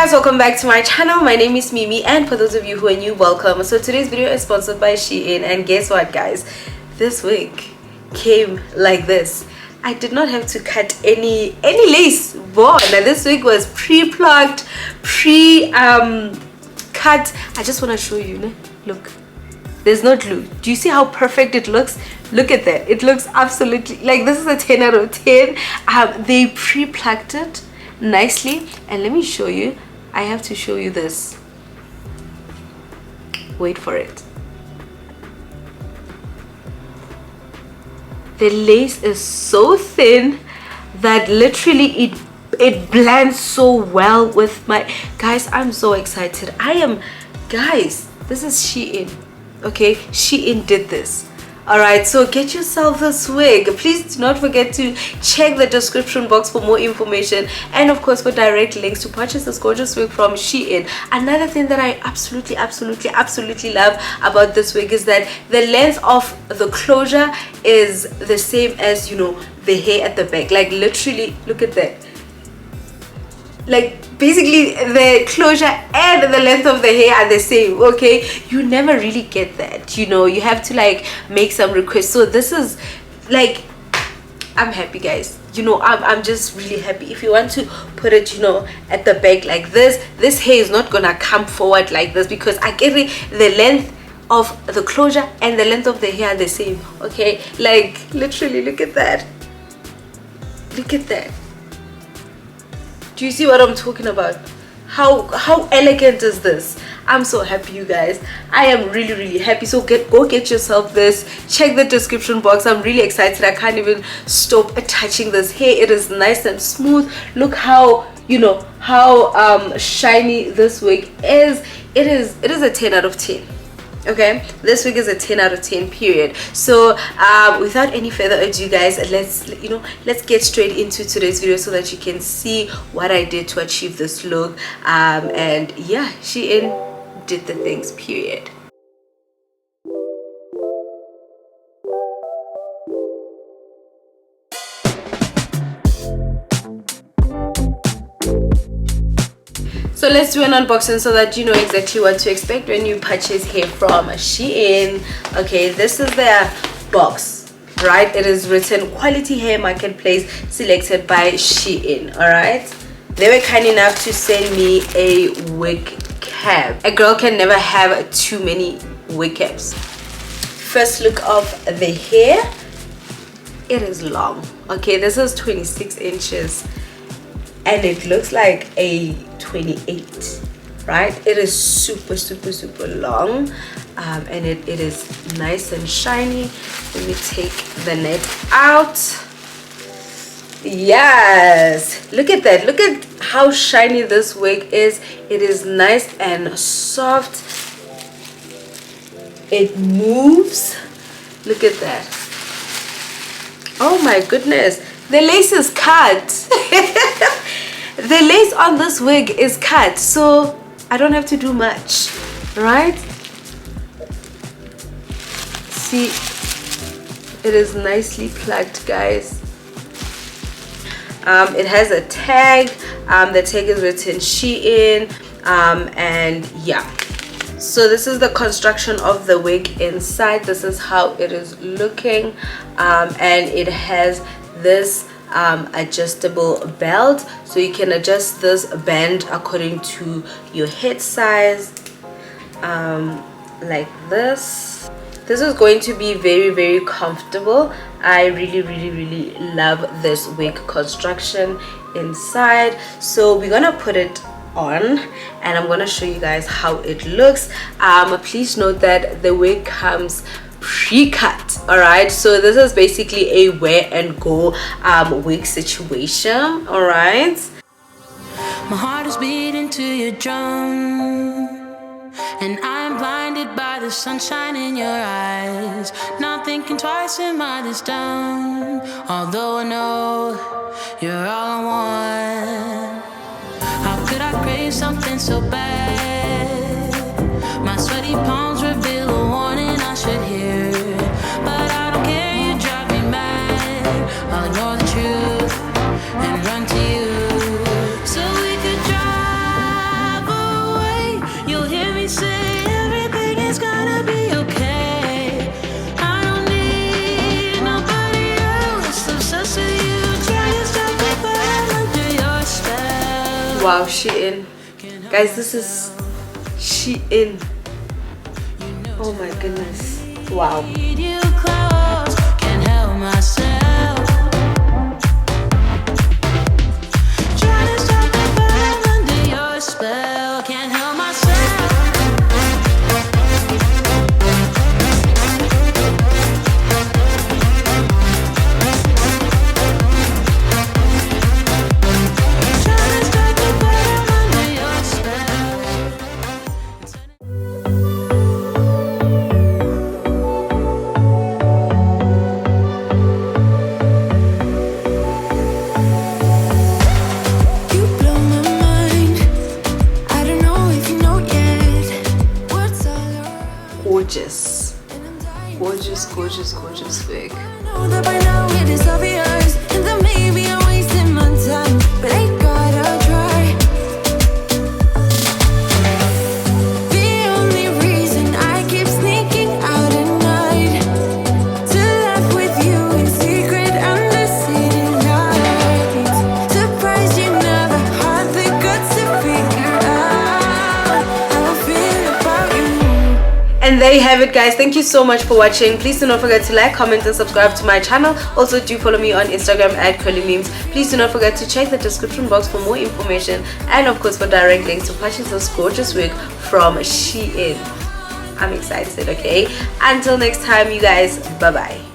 guys, welcome back to my channel. My name is Mimi, and for those of you who are new, welcome. So today's video is sponsored by SHEIN, and guess what guys, this wig came like this. I did not have to cut any lace. Boy, now this wig was pre-plucked, cut. I just want to show you, ne? Look, there's no glue. Do you see how perfect it looks? Look at that. It looks absolutely like this is a 10 out of 10. They pre-plucked it nicely, and let me show you. I have to show you this. Wait for it. The lace is so thin that literally it blends so well with my guys. I'm so excited. Guys, this is SHEIN. Okay, SHEIN did this. Alright, so get yourself this wig. Please do not forget to check the description box for more information, and of course for direct links to purchase this gorgeous wig from SHEIN. Another thing that I absolutely love about this wig is that the length of the closure is the same as, you know, the hair at the back. Like literally, look at that. Like basically the closure and the length of the hair are the same. Okay, you never really get that, you know. You have to like make some requests. So this is like, I'm happy guys, you know. I'm just really happy. If you want to put it, you know, at the back like this hair is not gonna come forward like this, because I get it, the length of the closure and the length of the hair are the same. Okay, like literally, look at that, look at that. Do you see what I'm talking about? How elegant is this? I'm so happy, you guys. I am really happy. So go get yourself this. Check the description box. I'm really excited. I can't even stop touching this hair. It is nice and smooth. Look how, you know, how shiny this wig is. It is a 10 out of 10. Okay, this wig is a 10 out of 10 period. So without any further ado guys, let's get straight into today's video so that you can see what I did to achieve this look. And yeah, SHEIN did the things, period. So let's do an unboxing so that you know exactly what to expect when you purchase hair from SHEIN. Okay, this is their box, right? It is written quality hair marketplace selected by SHEIN. All right, they were kind enough to send me a wig cap. A girl can never have too many wig caps. First look of the hair. It is long. Okay, this is 26 inches and it looks like a 28, right? It is super long, and it is nice and shiny. Let me take the net out. Yes, look at that. Look at how shiny this wig is. It is nice and soft. It moves. Look at that. Oh my goodness, the lace is cut. The lace on this wig is cut, so I don't have to do much, right? See, it is nicely plucked, guys. It has a tag. The tag is written SHEIN, and yeah. So this is the construction of the wig inside. This is how it is looking, and it has this adjustable belt, so you can adjust this band according to your head size, like this. This is going to be very comfortable. I really love this wig construction inside. So we're gonna put it on and I'm gonna show you guys how it looks. Please note that the wig comes pre-cut. All right, so this is basically a wear and go wig situation. All right, my heart is beating to your drum, and I'm blinded by the sunshine in your eyes. Not thinking twice, am I this dumb? Although I know you're all I want. How could I crave something so bad? My sweaty palms reveal a warning I should hear, but I don't care, you drive me mad. I'll ignore the truth and run to you, so we could drive Wow, SHEIN. Guys, this is SHEIN. Oh my goodness. Wow. Gorgeous, gorgeous, gorgeous, gorgeous wig. And there you have it, guys. Thank you so much for watching. Please do not forget to like, comment and subscribe to my channel. Also do follow me on Instagram at curlymemes. Please do not forget to check the description box for more information and of course for direct links to purchase this gorgeous wig from SHEIN. I'm excited. Okay, until next time you guys, bye bye.